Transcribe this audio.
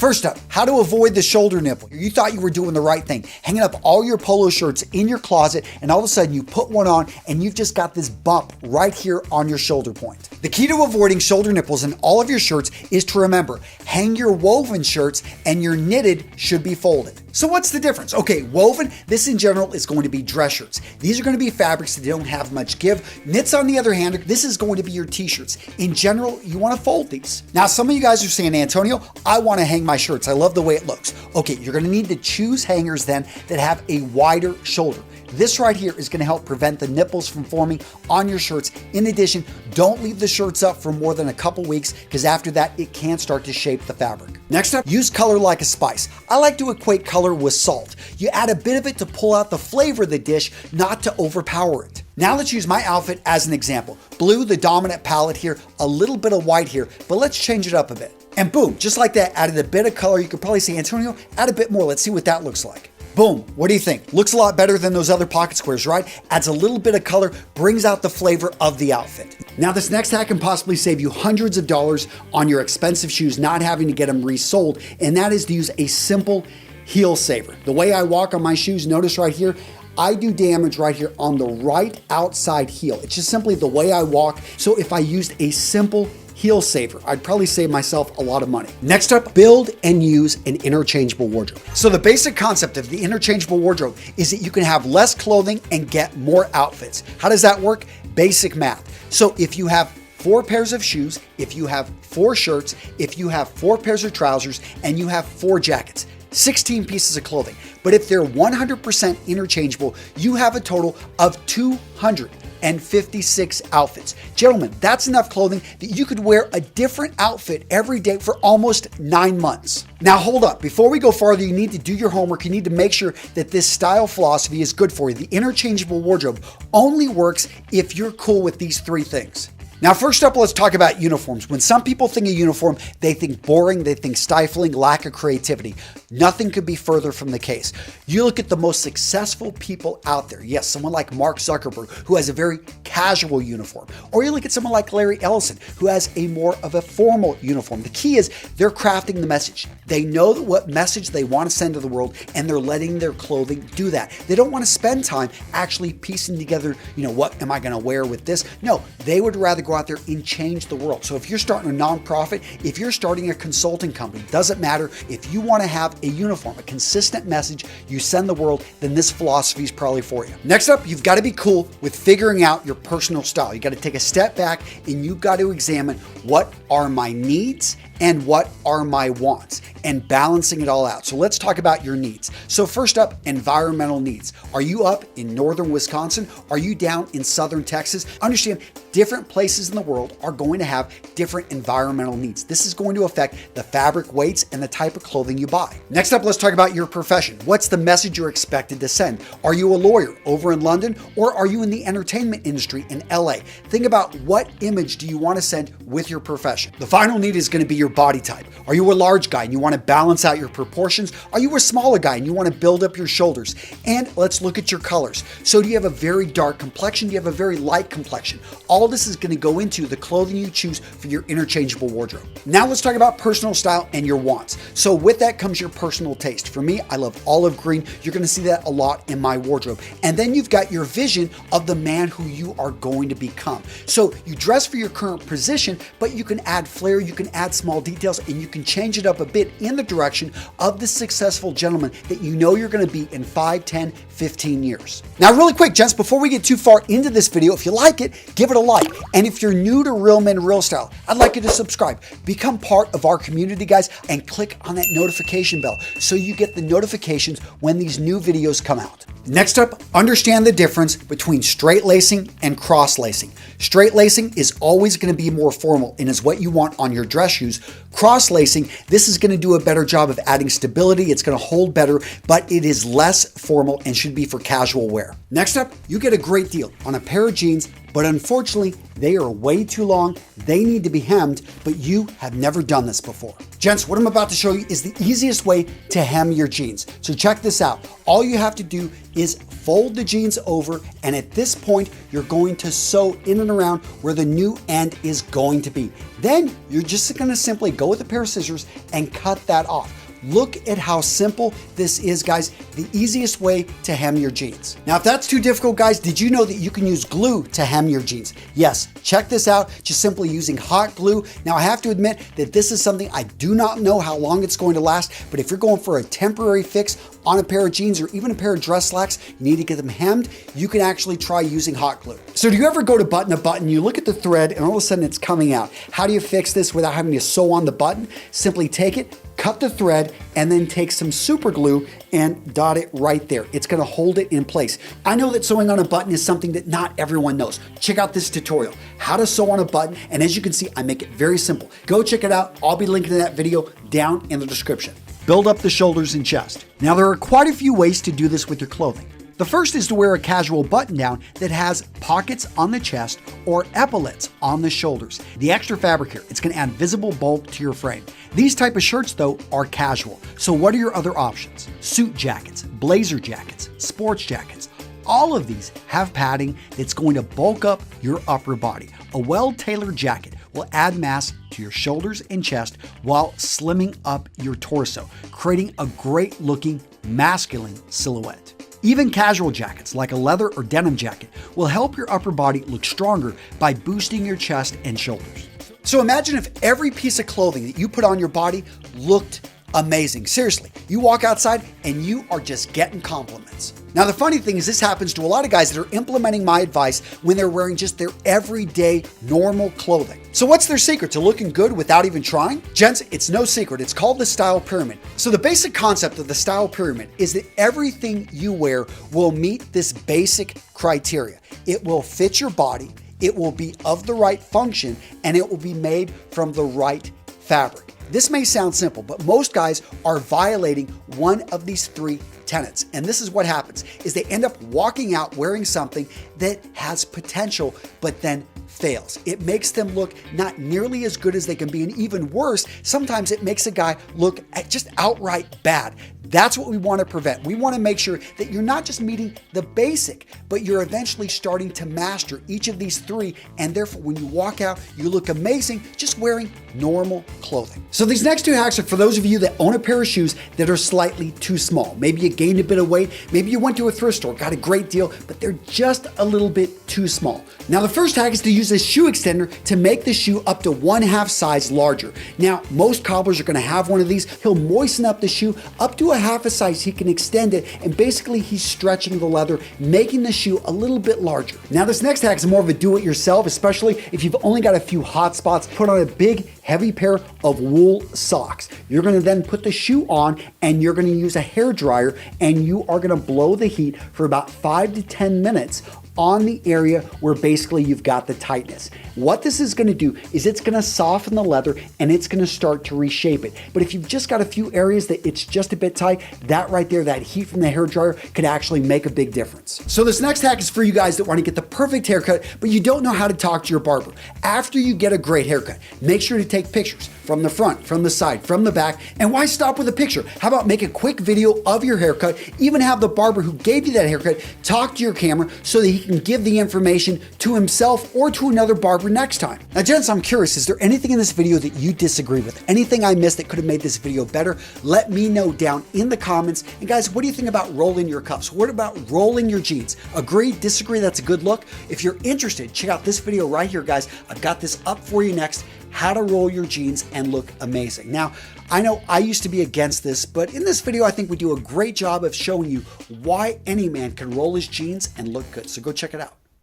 First up, how to avoid the shoulder nipple. You thought you were doing the right thing, hanging up all your polo shirts in your closet, and all of a sudden you put one on and you've just got this bump right here on your shoulder point. The key to avoiding shoulder nipples in all of your shirts is to remember, hang your woven shirts and your knitted should be folded. So what's the difference? Okay, woven, this in general is going to be dress shirts. These are going to be fabrics that don't have much give. Knits, on the other hand, this is going to be your t-shirts. In general, you want to fold these. Now, some of you guys are saying, Antonio, I want to hang my shirts. I love the way it looks. Okay, you're going to need to choose hangers then that have a wider shoulder. This right here is going to help prevent the nipples from forming on your shirts. In addition, don't leave the shirts up for more than a couple weeks because after that, it can start to shape the fabric. Next up, use color like a spice. I like to equate color with salt. You add a bit of it to pull out the flavor of the dish, not to overpower it. Now let's use my outfit as an example. Blue, the dominant palette here, a little bit of white here, but let's change it up a bit. And boom, just like that, added a bit of color. You could probably say, Antonio, add a bit more. Let's see what that looks like. Boom, what do you think? Looks a lot better than those other pocket squares, right? Adds a little bit of color, brings out the flavor of the outfit. Now this next hack can possibly save you hundreds of dollars on your expensive shoes, not having to get them resold, and that is to use a simple heel saver. The way I walk on my shoes, notice right here, I do damage right here on the right outside heel. It's just simply the way I walk. So if I used a simple heel saver, I'd probably save myself a lot of money. Next up, build and use an interchangeable wardrobe. So the basic concept of the interchangeable wardrobe is that you can have less clothing and get more outfits. How does that work? Basic math. So if you have 4 pairs of shoes, if you have 4 shirts, if you have 4 pairs of trousers, and you have 4 jackets, 16 pieces of clothing. But if they're 100% interchangeable, you have a total of 256 outfits. Gentlemen, that's enough clothing that you could wear a different outfit every day for almost 9 months. Now hold up, before we go farther, you need to do your homework. You need to make sure that this style philosophy is good for you. The interchangeable wardrobe only works if you're cool with these 3 things. Now, first up, let's talk about uniforms. When some people think of uniform, they think boring, they think stifling, lack of creativity. Nothing could be further from the case. You look at the most successful people out there. Yes, someone like Mark Zuckerberg, who has a very casual uniform. Or you look at someone like Larry Ellison, who has a more of a formal uniform. The key is they're crafting the message. They know what message they want to send to the world, and they're letting their clothing do that. They don't want to spend time actually piecing together, what am I going to wear with this? No, they would rather go out there and change the world. So if you're starting a nonprofit, if you're starting a consulting company, doesn't matter. If you want to have a uniform, a consistent message you send the world, then this philosophy is probably for you. Next up, you've got to be cool with figuring out your personal style. You got to take a step back and you've got to examine what are my needs and what are my wants and balancing it all out. So let's talk about your needs. So first up, environmental needs. Are you up in northern Wisconsin? Are you down in southern Texas? Understand, different places in the world are going to have different environmental needs. This is going to affect the fabric weights and the type of clothing you buy. Next up, let's talk about your profession. What's the message you're expected to send? Are you a lawyer over in London, or are you in the entertainment industry in LA? Think about what image do you want to send with your profession. The final need is going to be your body type. Are you a large guy and you want to balance out your proportions? Are you a smaller guy and you want to build up your shoulders? And let's look at your colors. So do you have a very dark complexion? Do you have a very light complexion? All this is going to go into the clothing you choose for your interchangeable wardrobe. Now let's talk about personal style and your wants. So with that comes your personal taste. For me, I love olive green. You're going to see that a lot in my wardrobe. And then you've got your vision of the man who you are going to become. So you dress for your current position, but you can add flair, you can add small details, and you can change it up a bit in the direction of the successful gentleman that you know you're going to be in 5, 10, 15 years. Now, really quick, gents, before we get too far into this video, if you like it, give it a like. And if you're new to Real Men Real Style, I'd like you to subscribe. Become part of our community, guys, and click on that notification bell so you get the notifications when these new videos come out. Next up, understand the difference between straight lacing and cross lacing. Straight lacing is always going to be more formal and is what you want on your dress shoes. Cross lacing, this is going to do a better job of adding stability. It's going to hold better, but it is less formal and should be for casual wear. Next up, you get a great deal on a pair of jeans but unfortunately, they are way too long. They need to be hemmed, but you have never done this before. Gents, what I'm about to show you is the easiest way to hem your jeans. So check this out. All you have to do is fold the jeans over, and at this point, you're going to sew in and around where the new end is going to be. Then you're just gonna simply go with a pair of scissors and cut that off. Look at how simple this is, guys. The easiest way to hem your jeans. Now, if that's too difficult, guys, did you know that you can use glue to hem your jeans? Yes, check this out, just simply using hot glue. Now, I have to admit that this is something I do not know how long it's going to last, but if you're going for a temporary fix on a pair of jeans or even a pair of dress slacks, you need to get them hemmed, you can actually try using hot glue. So do you ever go to button a button, you look at the thread, and all of a sudden it's coming out? How do you fix this without having to sew on the button? Simply take it, cut the thread, and then take some super glue and dot it right there. It's gonna hold it in place. I know that sewing on a button is something that not everyone knows. Check out this tutorial, how to sew on a button, and as you can see, I make it very simple. Go check it out. I'll be linking to that video down in the description. Build up the shoulders and chest. Now, there are quite a few ways to do this with your clothing. The first is to wear a casual button down that has pockets on the chest or epaulets on the shoulders. The extra fabric here, it's gonna add visible bulk to your frame. These type of shirts though are casual. So what are your other options? Suit jackets, blazer jackets, sports jackets. All of these have padding that's going to bulk up your upper body. A well-tailored jacket will add mass to your shoulders and chest while slimming up your torso, creating a great looking masculine silhouette. Even casual jackets like a leather or denim jacket will help your upper body look stronger by boosting your chest and shoulders. So imagine if every piece of clothing that you put on your body looked amazing. Seriously, you walk outside and you are just getting compliments. Now, the funny thing is this happens to a lot of guys that are implementing my advice when they're wearing just their everyday normal clothing. So what's their secret to looking good without even trying? Gents, it's no secret. It's called the style pyramid. So the basic concept of the style pyramid is that everything you wear will meet this basic criteria. It will fit your body, it will be of the right function, and it will be made from the right fabric. This may sound simple, but most guys are violating one of these three tenets. And this is what happens, is they end up walking out wearing something that has potential, but then fails. It makes them look not nearly as good as they can be, and even worse, sometimes it makes a guy look just outright bad. That's what we want to prevent. We want to make sure that you're not just meeting the basic, but you're eventually starting to master each of these three, and therefore when you walk out, you look amazing just wearing normal clothing. So these next two hacks are for those of you that own a pair of shoes that are slightly too small. Maybe you gained a bit of weight, maybe you went to a thrift store, got a great deal, but they're just a little bit too small. Now, the first hack is to use this shoe extender to make the shoe up to 1/2 size larger. Now, most cobblers are gonna have one of these. He'll moisten up the shoe up to 1/2 size. He can extend it, and basically he's stretching the leather, making the shoe a little bit larger. Now, this next hack is more of a do-it-yourself, especially if you've only got a few hot spots. Put on a big, heavy pair of wool socks. You're gonna then put the shoe on, and you're gonna use a hair dryer, and you are gonna blow the heat for about 5 to 10 minutes on the area where basically you've got the tightness. What this is going to do is it's going to soften the leather and it's going to start to reshape it. But if you've just got a few areas that it's just a bit tight, that right there, that heat from the hair dryer could actually make a big difference. So this next hack is for you guys that want to get the perfect haircut, but you don't know how to talk to your barber. After you get a great haircut, make sure to take pictures from the front, from the side, from the back. And why stop with a picture? How about make a quick video of your haircut, even have the barber who gave you that haircut talk to your camera so that he can give the information to himself or to another barber next time. Now, gents, I'm curious, is there anything in this video that you disagree with? Anything I missed that could have made this video better? Let me know down in the comments. And guys, what do you think about rolling your cuffs? What about rolling your jeans? Agree, disagree, that's a good look? If you're interested, check out this video right here, guys. I've got this up for you next, how to roll your jeans and look amazing. Now, I know I used to be against this, but in this video, I think we do a great job of showing you why any man can roll his jeans and look good. So go check it out.